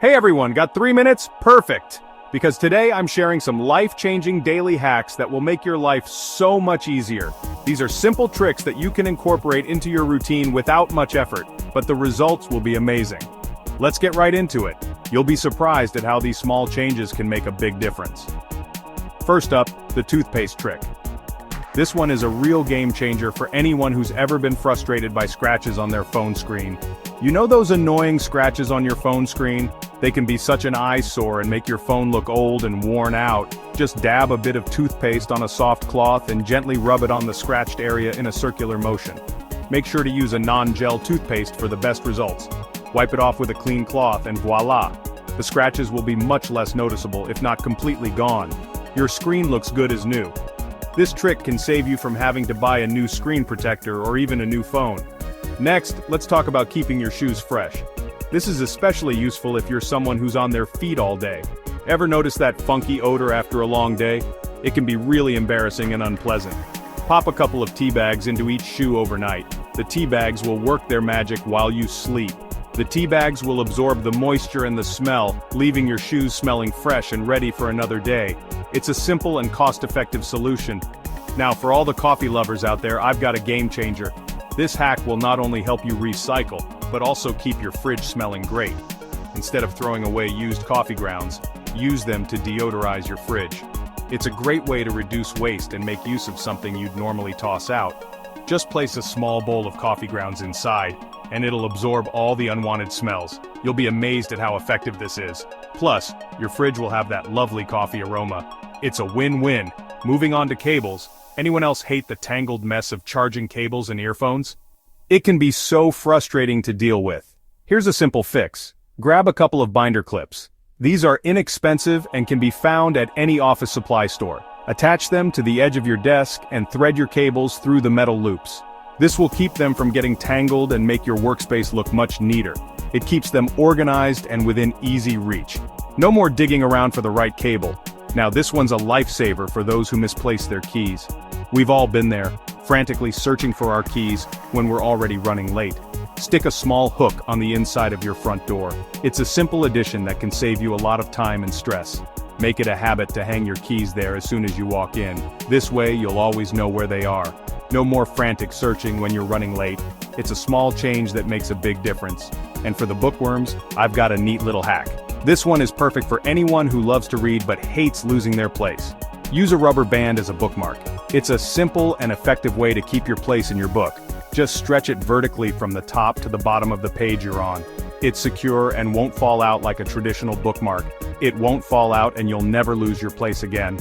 Hey everyone, got 3 minutes? Perfect! Because today I'm sharing some life-changing daily hacks that will make your life so much easier. These are simple tricks that you can incorporate into your routine without much effort, but the results will be amazing. Let's get right into it. You'll be surprised at how these small changes can make a big difference. First up, the toothpaste trick. This one is a real game changer for anyone who's ever been frustrated by scratches on their phone screen. You know those annoying scratches on your phone screen? They can be such an eyesore and make your phone look old and worn out. Just dab a bit of toothpaste on a soft cloth and gently rub it on the scratched area in a circular motion. Make sure to use a non-gel toothpaste for the best results. Wipe it off with a clean cloth and voila! The scratches will be much less noticeable, if not completely gone. Your screen looks good as new. This trick can save you from having to buy a new screen protector or even a new phone. Next, let's talk about keeping your shoes fresh. This is especially useful if you're someone who's on their feet all day. Ever notice that funky odor after a long day? It can be really embarrassing and unpleasant. Pop a couple of tea bags into each shoe overnight. The tea bags will work their magic while you sleep. The tea bags will absorb the moisture and the smell, leaving your shoes smelling fresh and ready for another day. It's a simple and cost-effective solution. Now for all the coffee lovers out there, I've got a game changer. This hack will not only help you recycle, but also keep your fridge smelling great. Instead of throwing away used coffee grounds, use them to deodorize your fridge. It's a great way to reduce waste and make use of something you'd normally toss out. Just place a small bowl of coffee grounds inside, and it'll absorb all the unwanted smells. You'll be amazed at how effective this is. Plus, your fridge will have that lovely coffee aroma. It's a win-win. Moving on to cables. Anyone else hate the tangled mess of charging cables and earphones? It can be so frustrating to deal with. Here's a simple fix. Grab a couple of binder clips. These are inexpensive and can be found at any office supply store. Attach them to the edge of your desk and thread your cables through the metal loops. This will keep them from getting tangled and make your workspace look much neater. It keeps them organized and within easy reach. No more digging around for the right cable. Now this one's a lifesaver for those who misplace their keys. We've all been there, frantically searching for our keys when we're already running late. Stick a small hook on the inside of your front door. It's a simple addition that can save you a lot of time and stress. Make it a habit to hang your keys there as soon as you walk in. This way you'll always know where they are. No more frantic searching when you're running late. It's a small change that makes a big difference. And for the bookworms, I've got a neat little hack. This one is perfect for anyone who loves to read but hates losing their place. Use a rubber band as a bookmark. It's a simple and effective way to keep your place in your book. Just stretch it vertically from the top to the bottom of the page you're on. It's secure and won't fall out like a traditional bookmark. It won't fall out and you'll never lose your place again.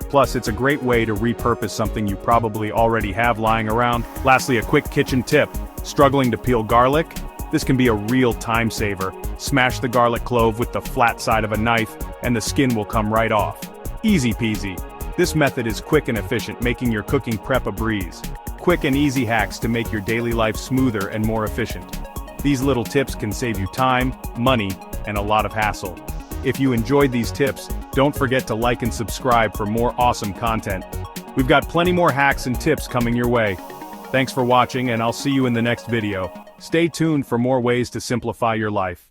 Plus, it's a great way to repurpose something you probably already have lying around. Lastly, a quick kitchen tip. Struggling to peel garlic? This can be a real time saver. Smash the garlic clove with the flat side of a knife, and the skin will come right off. Easy peasy. This method is quick and efficient, making your cooking prep a breeze. Quick and easy hacks to make your daily life smoother and more efficient. These little tips can save you time, money, and a lot of hassle. If you enjoyed these tips, don't forget to like and subscribe for more awesome content. We've got plenty more hacks and tips coming your way. Thanks for watching, and I'll see you in the next video. Stay tuned for more ways to simplify your life.